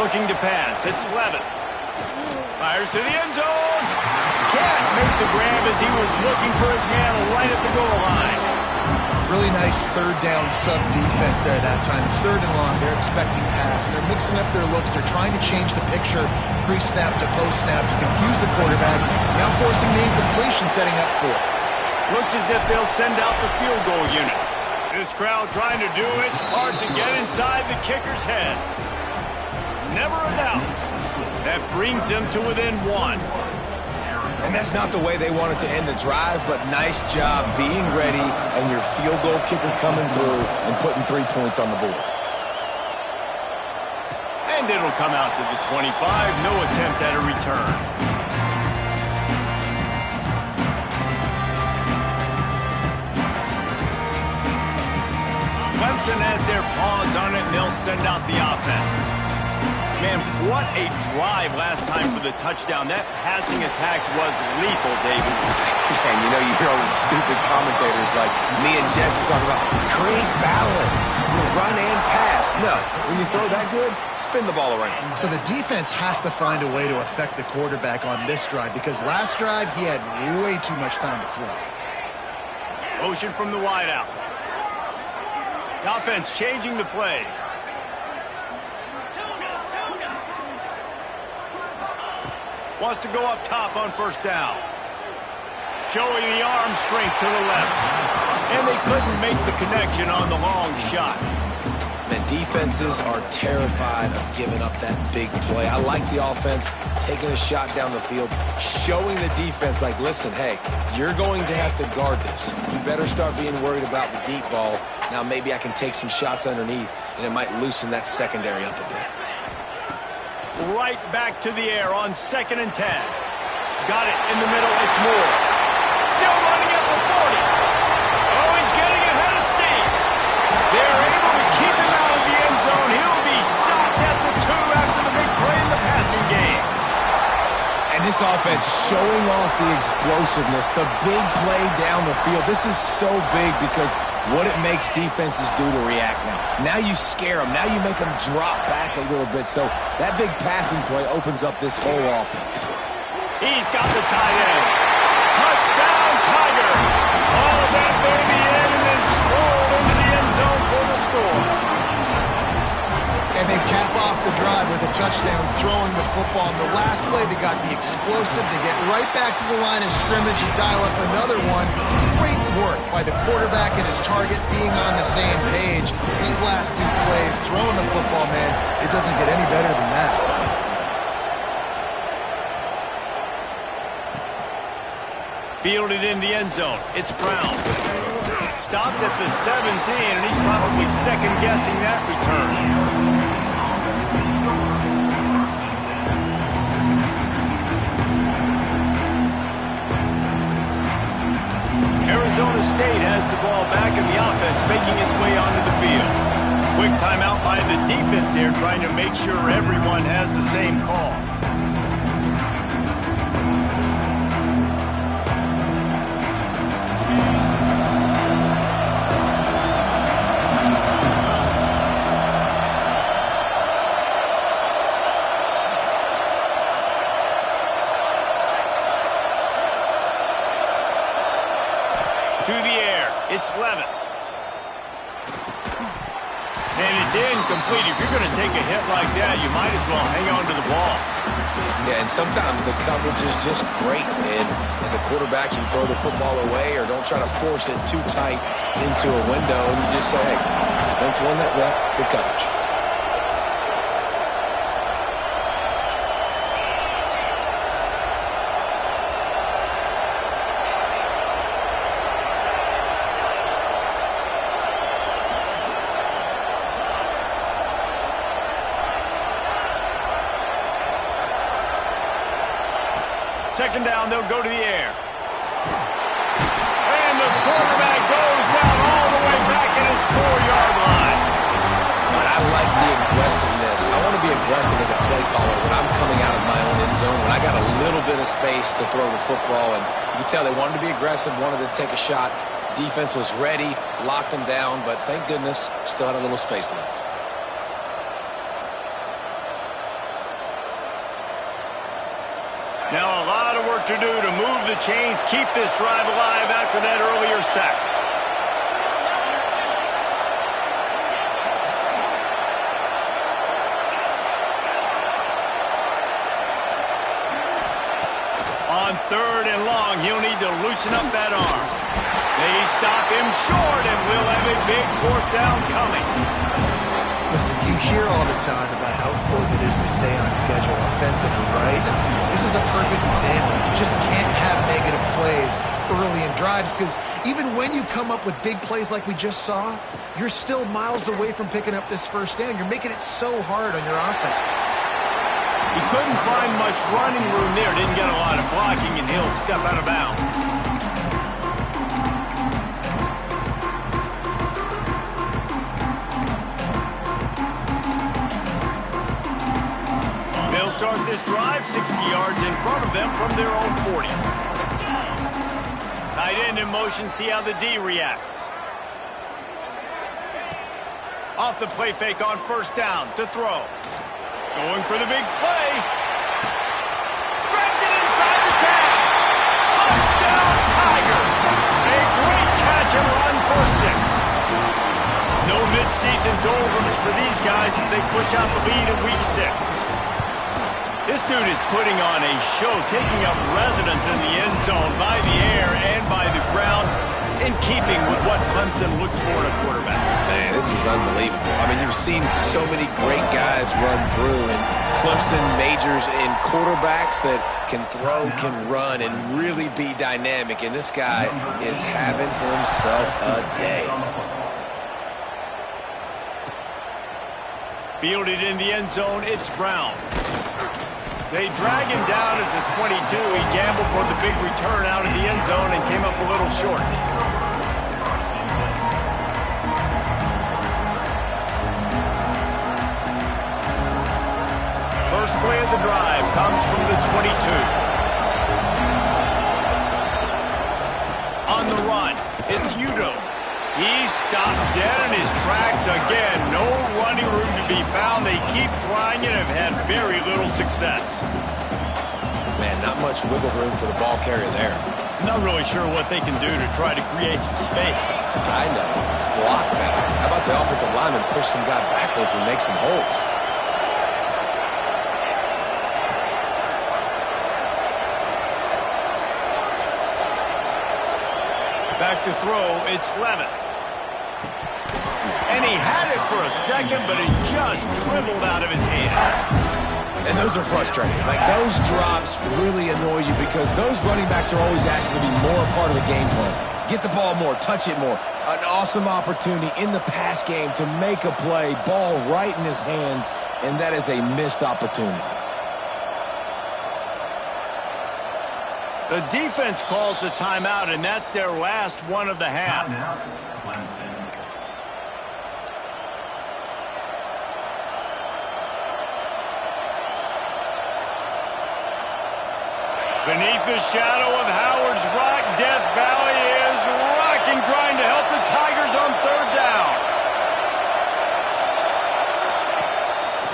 Looking to pass. It's Levitt. Fires to the end zone. Can't make the grab as he was looking for his man right at the goal line. Really nice third down sub defense there that time. It's third and long. They're expecting pass, and they're mixing up their looks. They're trying to change the picture pre-snap to post-snap to confuse the quarterback, now forcing the incompletion setting up fourth. Looks as if they'll send out the field goal unit. This crowd trying to do its part to get inside the kicker's head. Never a doubt. That brings them to within one. And that's not the way they wanted to end the drive, but nice job being ready and your field goal kicker coming through and putting 3 points on the board. And it'll come out to the 25. No attempt at a return. Clemson has their paws on it, and they'll send out the offense. Man, what a drive last time for the touchdown. That passing attack was lethal, David. And you know, you hear all these stupid commentators like me and Jesse talking about create balance, run and pass. No, when you throw that good, spin the ball around. So the defense has to find a way to affect the quarterback on this drive because last drive he had way too much time to throw. Motion from the wideout. The offense changing the play. Wants to go up top on first down. Showing the arm strength to the left. And they couldn't make the connection on the long shot. Man, defenses are terrified of giving up that big play. I like the offense taking a shot down the field, showing the defense like, listen, hey, you're going to have to guard this. You better start being worried about the deep ball. Now maybe I can take some shots underneath, and it might loosen that secondary up a bit. Right back to the air on 2nd and 10. Got it in the middle. It's Moore. Still running at the 40. Oh, he's getting ahead of steam. They're able to keep him out of the end zone. He'll be stopped at the 2 after the big play in the passing game. And this offense showing off the explosiveness, the big play down the field. This is so big because what it makes defenses do to react now. Now you scare them. Now you make them drop back a little bit. So that big passing play opens up this whole offense. He's got the tight end. Touchdown, Tiger. All that baby in and then strolled into the end zone for the score. And they cap off the drive with a touchdown throwing the football. In the last play, they got the explosive. They get right back to the line of scrimmage and dial up another one. Great work by the quarterback and his target being on the same page. These last 2 plays, throwing the football, man, it doesn't get any better than that. Fielded in the end zone. It's Brown. Stopped at the 17, and he's probably second-guessing that return. Arizona State has the ball back and the offense making its way onto the field. Quick timeout by the defense there, trying to make sure everyone has the same call. To the air, it's Levitt. And it's incomplete. If you're going to take a hit like that, you might as well hang on to the ball. Yeah, and sometimes the coverage is just great, man. As a quarterback, you throw the football away or don't try to force it too tight into a window, and you just say, hey, defense won that rep, good coverage. Second down, they'll go to the air. And the quarterback goes down all the way back at his 4-yard line. But I like the aggressiveness. I want to be aggressive as a play caller when I'm coming out of my own end zone, when I got a little bit of space to throw the football. And you can tell they wanted to be aggressive, wanted to take a shot. Defense was ready, locked them down, but thank goodness, still had a little space left. Now a lot of work to do to move the chains, keep this drive alive after that earlier sack. On 3rd and long, he'll need to loosen up that arm. They stop him short, and we'll have a big 4th down coming. Listen, you hear all the time about how important it is to stay on schedule offensively, right? And this is a perfect example. You just can't have negative plays early in drives because even when you come up with big plays like we just saw, you're still miles away from picking up this first down. You're making it so hard on your offense. He couldn't find much running room there. Didn't get a lot of blocking, and he'll step out of bounds. They'll start this drive 60 yards in front of them from their own 40. Tight end in motion, see how the D reacts. Off the play fake on 1st down to throw. Going for the big play. Grabs it inside the tag. Touchdown, Tiger. A great catch and run for 6. No midseason doldrums for these guys as they push out the lead in week 6. This dude is putting on a show, taking up residence in the end zone by the air and by the ground, in keeping with what Clemson looks for in a quarterback. Man, this is unbelievable. I mean, you've seen so many great guys run through, and Clemson majors in quarterbacks that can throw, can run, and really be dynamic, and this guy is having himself a day. Fielded in the end zone, it's Brown. They drag him down at the 22. He gambled for the big return out of the end zone and came up a little short. First play of the drive comes from the 22. On the run, it's Udo. He's stopped dead in his tracks again. No running room to be found. They keep trying it and have had very little success. Man, not much wiggle room for the ball carrier there. Not really sure what they can do to try to create some space. I know. Block better. How about the offensive lineman push some guy backwards and make some holes? Back to throw, it's Levitt. And he had it for a second, but it just dribbled out of his hands. And those are frustrating. Like, those drops really annoy you because those running backs are always asking to be more a part of the game plan. Get the ball more, touch it more. An awesome opportunity in the pass game to make a play, ball right in his hands, and that is a missed opportunity. The defense calls a timeout, and that's their last one of the half. Beneath the shadow of Howard's Rock, Death Valley is rocking, trying to help the Tigers on 3rd down.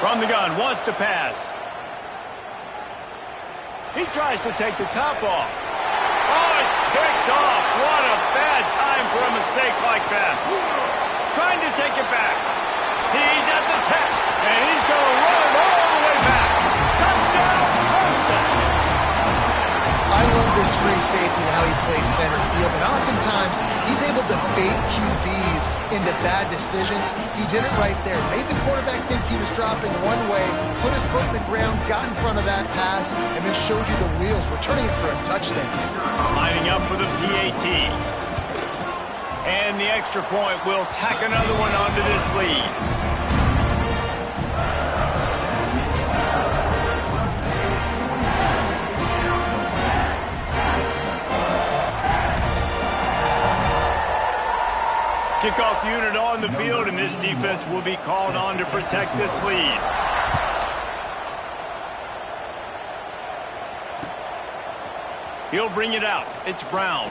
From the gun, wants to pass. He tries to take the top off. Oh, it's picked off. What a bad time for a mistake like that. Trying to take it back. He's at the 10, and he's going to run it all the way back. Touchdown, Clemson. I love this free safety and how he plays center field, and oftentimes he's able to bait QBs into bad decisions. He did it right there. Made the quarterback think he was dropping one way, put his foot in the ground, got in front of that pass, and then showed you the wheels, returning it for a touchdown. Lining up for the PAT. And the extra point will tack another one onto this lead. Kickoff unit on the field, and this defense will be called on to protect this lead. He'll bring it out. It's Brown.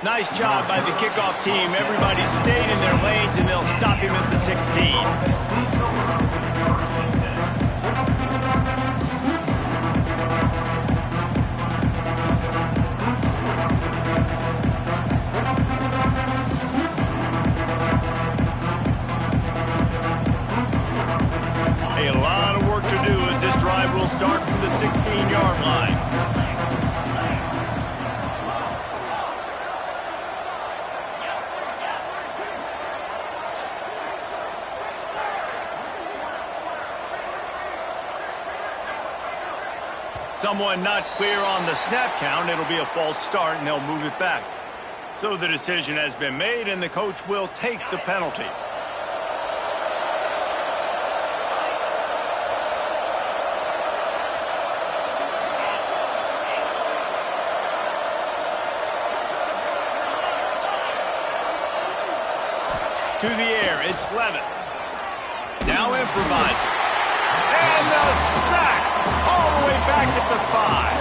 Nice job by the kickoff team. Everybody stayed in their lanes, and they'll stop him at the 16. A lot of work to do as this drive will start from the 16-yard line. Someone not clear on the snap count. It'll be a false start, and they'll move it back. So the decision has been made, and the coach will take the penalty. To the air, it's Levitt. Now improvising. And the sack! All the way back at the 5.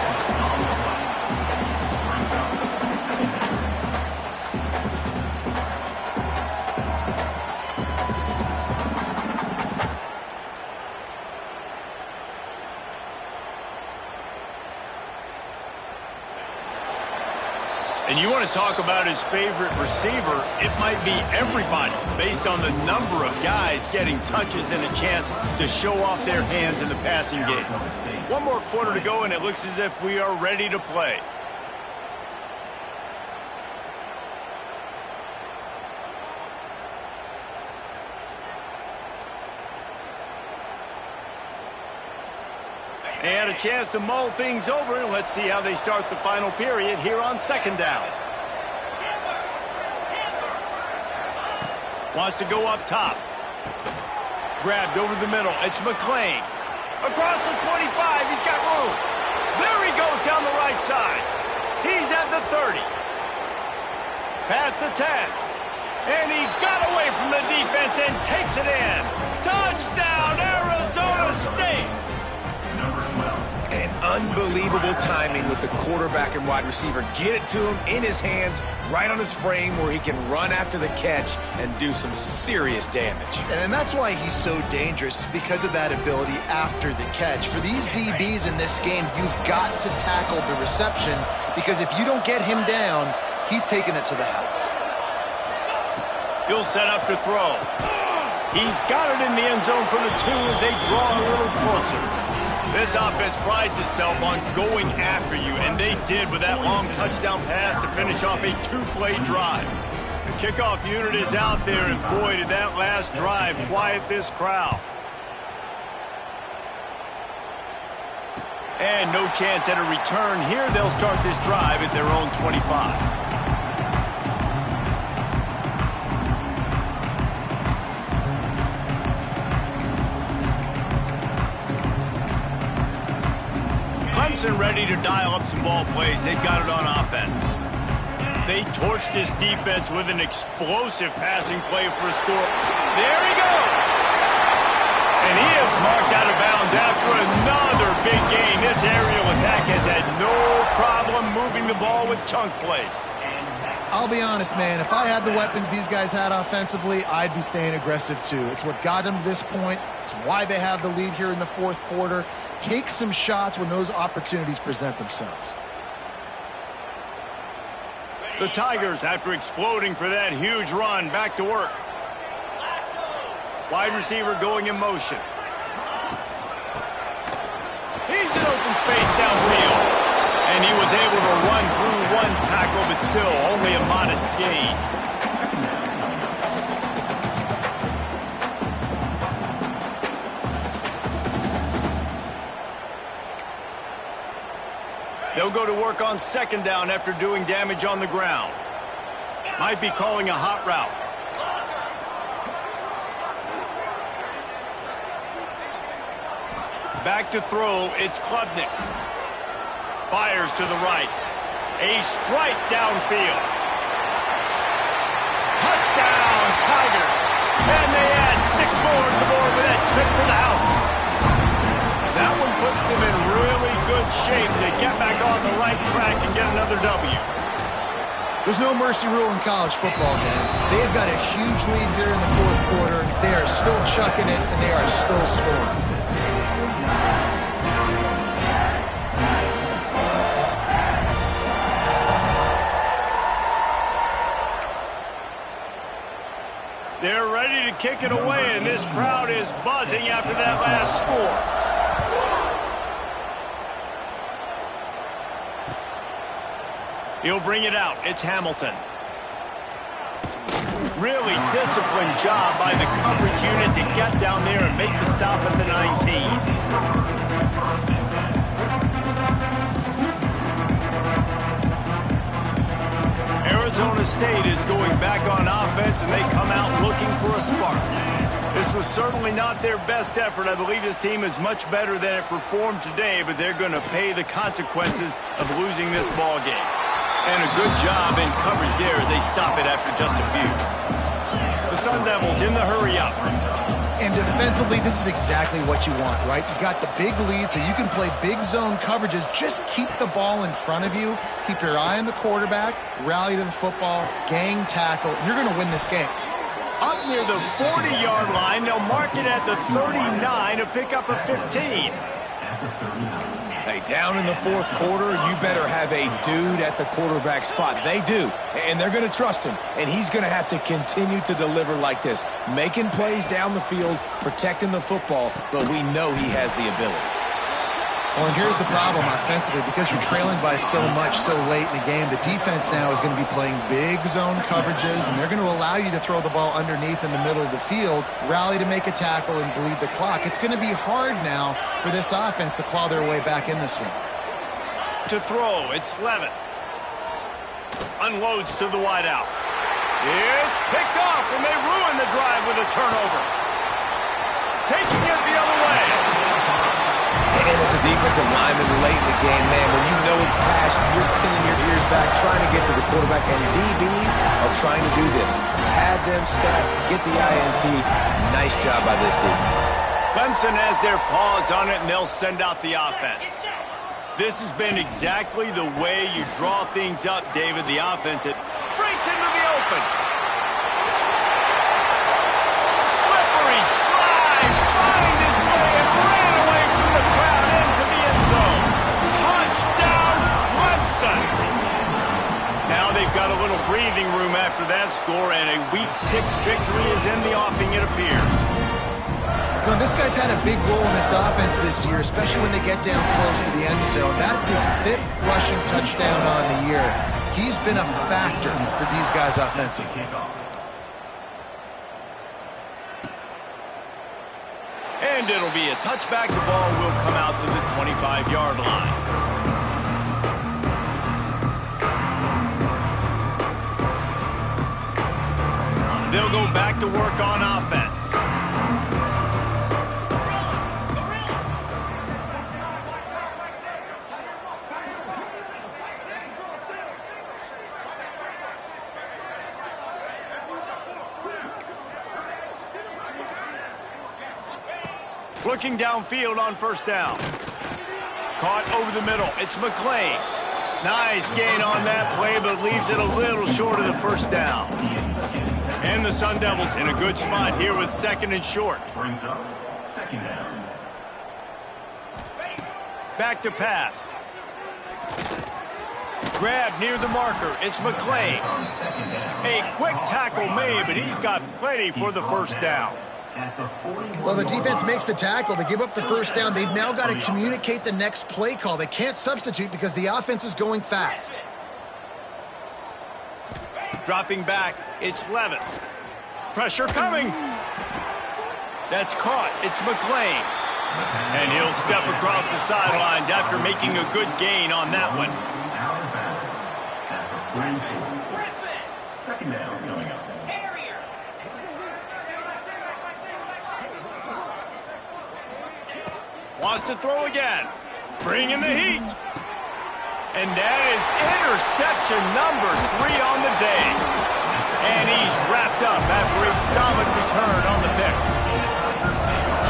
And you want to talk about his favorite receiver, it might be everybody, based on the number of guys getting touches and a chance to show off their hands in the passing game. One more quarter to go, and it looks as if we are ready to play. They had a chance to mull things over, and let's see how they start the final period here on second down. Wants to go up top. Grabbed over the middle. It's McClain. Across the 25. He's got room. There he goes down the right side. He's at the 30. Past the 10. And he got away from the defense and takes it in. Touchdown, Arizona State! And unbelievable timing with the quarterback and wide receiver. Get it to him in his hands, right on his frame where he can run after the catch and do some serious damage. And that's why he's so dangerous, because of that ability after the catch. For these DBs in this game, you've got to tackle the reception, because if you don't get him down, he's taking it to the house. He'll set up to throw. He's got it in the end zone for the 2 as they draw a little closer. This offense prides itself on going after you, and they did with that long touchdown pass to finish off a 2-play drive. The kickoff unit is out there, and boy, did that last drive quiet this crowd. And no chance at a return here. They'll start this drive at their own 25. Clemson ready to dial up some ball plays. They've got it on offense. They torched this defense with an explosive passing play for a score. There he goes! And he is marked out of bounds after another big gain. This aerial attack has had no problem moving the ball with chunk plays. I'll be honest, man, if I had the weapons these guys had offensively, I'd be staying aggressive too. It's what got them to this point. It's why they have the lead here in the fourth quarter. Take some shots when those opportunities present themselves. The Tigers, after exploding for that huge run, back to work. Wide receiver going in motion. He's in open space downfield. And he was able to run through one tackle, but still only a modest gain. They'll go to work on second down after doing damage on the ground. Might be calling a hot route. Back to throw, it's Klubnik. Fires to the right. A strike downfield. Tigers. And they add 6 more to the board with that trip to the house. That one puts them in really good shape to get back on the right track and get another W. There's no mercy rule in college football, man. They have got a huge lead here in the fourth quarter. They are still chucking it, and they are still scoring. They're ready to kick it away, and this crowd is buzzing after that last score. He'll bring it out. It's Hamilton. Really disciplined job by the coverage unit to get down there and make the stop at the 19. Arizona State is going back on offense, and they come out looking for a spark. This was certainly not their best effort. I believe this team is much better than it performed today, but they're going to pay the consequences of losing this ball game. And a good job in coverage there as they stop it after just a few. The Sun Devils in the hurry-up. And defensively, this is exactly what you want, right? You got the big lead, so you can play big zone coverages. Just keep the ball in front of you. Keep your eye on the quarterback. Rally to the football. Gang tackle. You're going to win this game. Up near the 40-yard line, they'll mark it at the 39 to pick up a 15. Hey, down in the fourth quarter, you better have a dude at the quarterback spot. They do, and they're going to trust him, and he's going to have to continue to deliver like this, making plays down the field, protecting the football, but we know he has the ability. Well, and here's the problem offensively. Because you're trailing by so much so late in the game, the defense now is going to be playing big zone coverages, and they're going to allow you to throw the ball underneath in the middle of the field, rally to make a tackle, and bleed the clock. It's going to be hard now for this offense to claw their way back in this one. To throw, it's Levitt. Unloads to the wideout. It's picked off, and they ruin the drive with a turnover. Taking it the other way. And as a defensive lineman late in the game, man, when you know it's passed, you're pinning your ears back, trying to get to the quarterback, and DBs are trying to do this. Pad them stats, get the INT. Nice job by this team. Clemson has their paws on it, and they'll send out the offense. This has been exactly the way you draw things up, David. The offense, it breaks into the open. Slippery slide, find his way and ran away from the crowd into the end zone. Touchdown, Clemson. Now they've got a little breathing room after that score, and a Week 6 victory is in the offing, it appears. You know, this guy's had a big role in this offense this year, especially when they get down close to the end zone. That's his 5th rushing touchdown on the year. He's been a factor for these guys offensively. And it'll be a touchback. The ball will come out to the 25-yard line. They'll go back to work on offense. Looking downfield on first down. Caught over the middle. It's McClain. Nice gain on that play, but leaves it a little short of the first down. And the Sun Devils in a good spot here with 2nd and short. Brings up 2nd down. Back to pass. Grab near the marker. It's McClain. A quick tackle made, but he's got plenty for the first down. Well, the defense makes the tackle. They give up the first down. They've now got to communicate the next play call. They can't substitute because the offense is going fast. Dropping back, it's Levitt. Pressure coming. That's caught. It's McClain. And he'll step across the sidelines after making a good gain on that one. Second down going up. Wants to throw again. Bringing the heat. And that is interception number 3 on the day. And he's wrapped up after a solid return on the pick.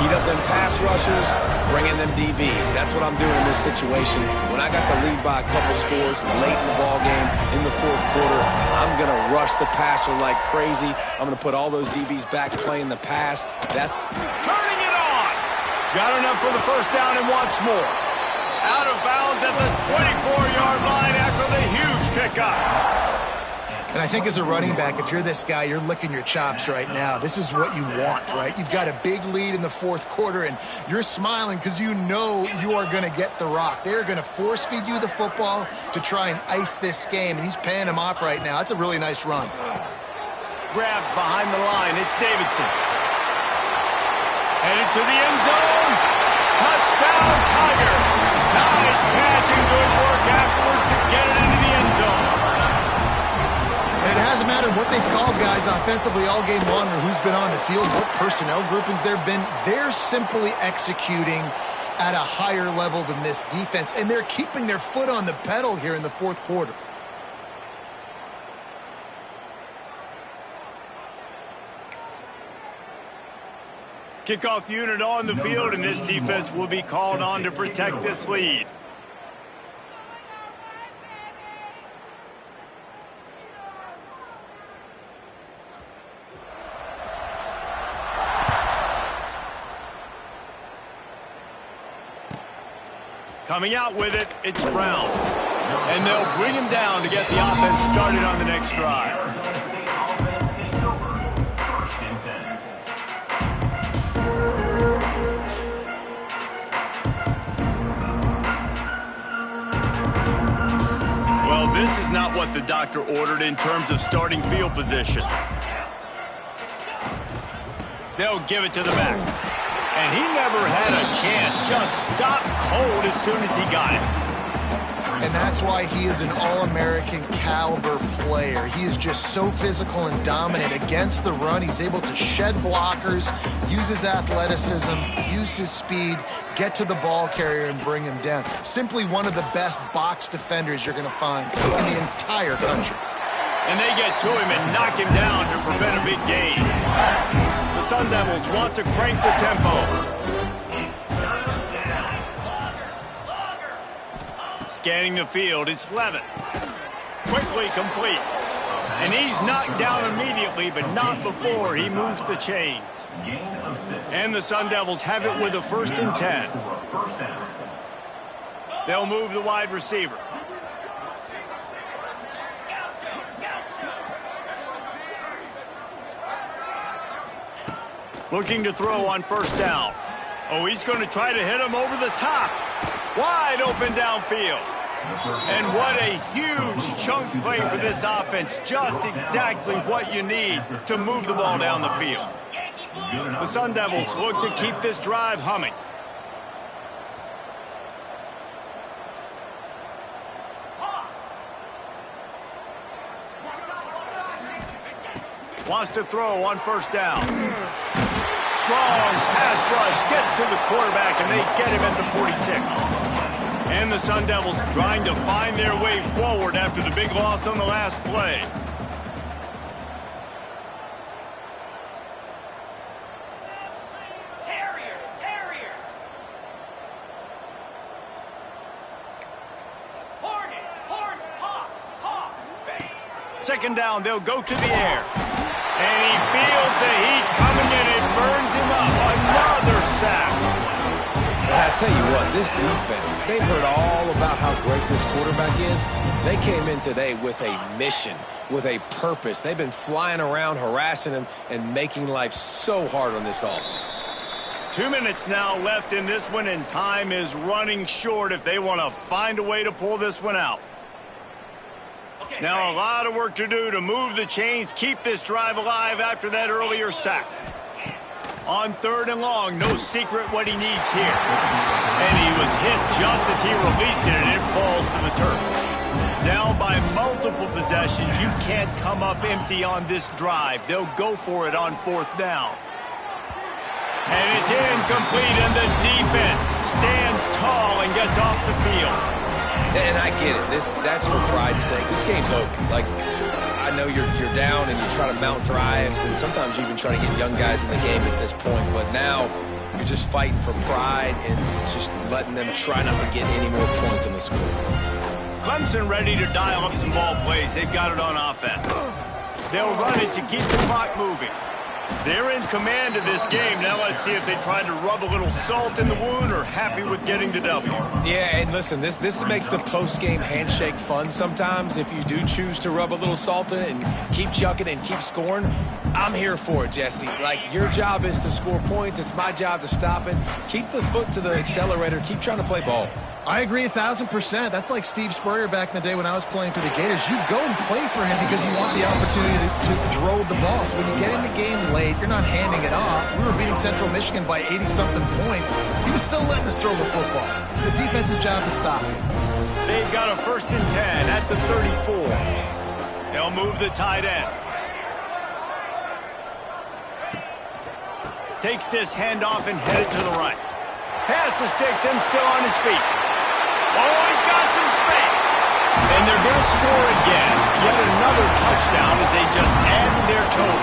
Heat up them pass rushers, bring in them DBs. That's what I'm doing in this situation. When I got the lead by a couple scores late in the ball game, in the fourth quarter, I'm going to rush the passer like crazy. I'm going to put all those DBs back playing the pass. That's Turning it on. Got enough for the first down and wants more. Out of bounds at the 24-yard line after the huge pickup. And I think as a running back, if you're this guy, you're licking your chops right now. This is what you want, right? You've got a big lead in the fourth quarter, and you're smiling because you know you are going to get the rock. They're going to force-feed you the football to try and ice this game, and he's paying him off right now. That's a really nice run. Grabbed behind the line. It's Davidson. Headed to the end zone. Touchdown, Tiger. Nice catch and good work afterwards to get it into the end zone. And it hasn't mattered what they've called guys offensively all game long or who's been on the field, what personnel groupings there have been. They're simply executing at a higher level than this defense, and they're keeping their foot on the pedal here in the fourth quarter. Kickoff unit on the field, and this defense will be called on to protect this lead. Coming out with it, it's Brown. And they'll bring him down to get the offense started on the next drive. Well, this is not what the doctor ordered in terms of starting field position. They'll give it to the back. And he never had a chance, just stopped cold as soon as he got it. And that's why he is an All-American caliber player. He is just so physical and dominant against the run. He's able to shed blockers, use his athleticism, use his speed, get to the ball carrier and bring him down. Simply one of the best box defenders you're going to find in the entire country. And they get to him and knock him down to prevent a big gain. The Sun Devils want to crank the tempo. Scanning the field, it's Levitt. Quickly complete. And he's knocked down immediately, but not before he moves the chains. And the Sun Devils have it with a 1st and 10. They'll move the wide receiver. Looking to throw on 1st down. Oh, he's going to try to hit him over the top. Wide open downfield. And what a huge chunk play for this offense. Just exactly what you need to move the ball down the field. The Sun Devils look to keep this drive humming. Wants to throw on 1st down. Strong pass rush gets to the quarterback, and they get him at the 46. And the Sun Devils trying to find their way forward after the big loss on the last play. Second down, they'll go to the air. And he feels the heat coming in. It burns him up. Another sack. I tell you what, this defense, they've heard all about how great this quarterback is. They came in today with a mission, with a purpose. They've been flying around, harassing him, and making life so hard on this offense. 2 minutes now left in this one, and time is running short if they want to find a way to pull this one out. Now a lot of work to do to move the chains, keep this drive alive after that earlier sack. On 3rd and long, no secret what he needs here. And he was hit just as he released it, and it falls to the turf. Down by multiple possessions, you can't come up empty on this drive. They'll go for it on 4th down. And it's incomplete, and the defense stands tall and gets off the field. And I get it. That's for pride's sake. This game's over. Like, I know you're down and you try to mount drives, and sometimes you even try to get young guys in the game at this point. But now you're just fighting for pride and just letting them try not to get any more points on the score. Clemson ready to dial up some ball plays. They've got it on offense. They'll run it to keep the clock moving. They're in command of this game. Now let's see if they try to rub a little salt in the wound or happy with getting the W. Yeah, and listen, this makes the post-game handshake fun sometimes. If you do choose to rub a little salt in it and keep chucking and keep scoring, I'm here for it, Jesse. Like, your job is to score points. It's my job to stop it. Keep the foot to the accelerator. Keep trying to play ball. I agree 1,000%. That's like Steve Spurrier back in the day when I was playing for the Gators. You go and play for him because you want the opportunity to throw the ball. So when you get in the game late, you're not handing it off. We were beating Central Michigan by 80-something points. He was still letting us throw the football. It's the defense's job to stop it. They've got a 1st and 10 at the 34. They'll move the tight end. Takes this handoff and headed to the right. Pass the sticks and still on his feet. Oh, he's got some space. And they're going to score again. Yet another touchdown as they just add to their total.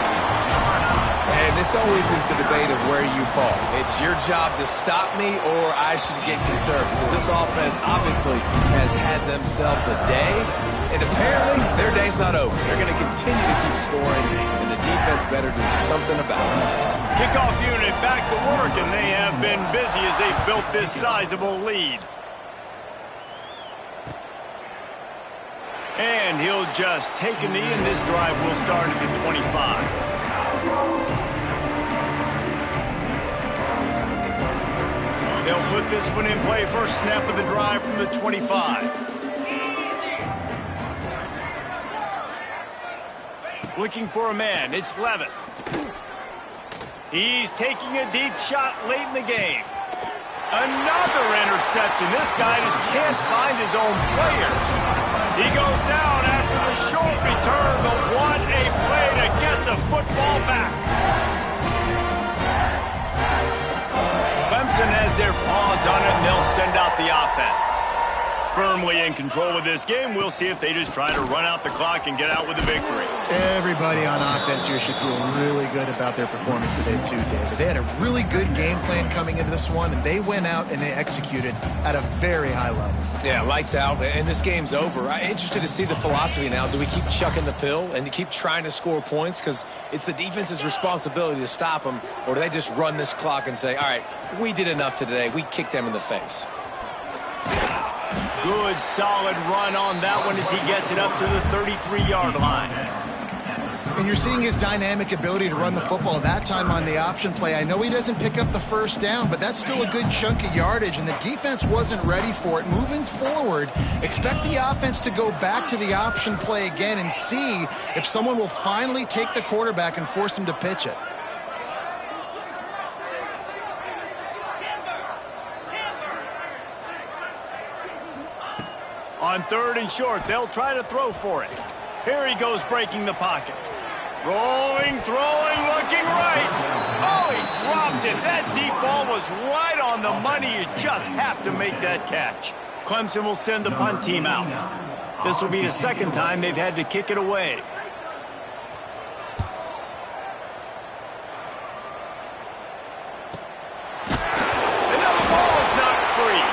And this always is the debate of where you fall. It's your job to stop me or I should get concerned, because this offense obviously has had themselves a day, and apparently their day's not over. They're going to continue to keep scoring, and the defense better do something about it. Kickoff unit back to work, and they have been busy as they've built this sizable lead. And he'll just take a knee, and this drive will start at the 25. They'll put this one in play. First snap of the drive from the 25. Looking for a man. It's Levitt. He's taking a deep shot late in the game. Another interception. This guy just can't find his own players. He goes down after the short return, but what a play to get the football back. Clemson has their paws on it, and they'll send out the offense. Firmly in control of this game. We'll see if they just try to run out the clock and get out with a victory. Everybody on offense here should feel really good about their performance today too, David. They had a really good game plan coming into this one, and they went out and they executed at a very high level. Yeah, lights out, and this game's over. I'm interested to see the philosophy now. Do we keep chucking the pill and keep trying to score points because it's the defense's responsibility to stop them, or do they just run this clock and say, all right, we did enough today. We kicked them in the face. Good, solid run on that one as he gets it up to the 33-yard line. And you're seeing his dynamic ability to run the football that time on the option play. I know he doesn't pick up the first down, but that's still a good chunk of yardage, and the defense wasn't ready for it. Moving forward, expect the offense to go back to the option play again and see if someone will finally take the quarterback and force him to pitch it. On 3rd and short, they'll try to throw for it. Here he goes, breaking the pocket. Rolling, throwing, looking right. Oh, he dropped it. That deep ball was right on the money. You just have to make that catch. Clemson will send the punt team out. This will be the second time they've had to kick it away. Another ball is knocked free.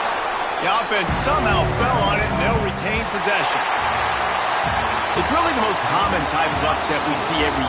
The offense somehow fell on it, and they'll retain possession. It's really the most common type of upset we see every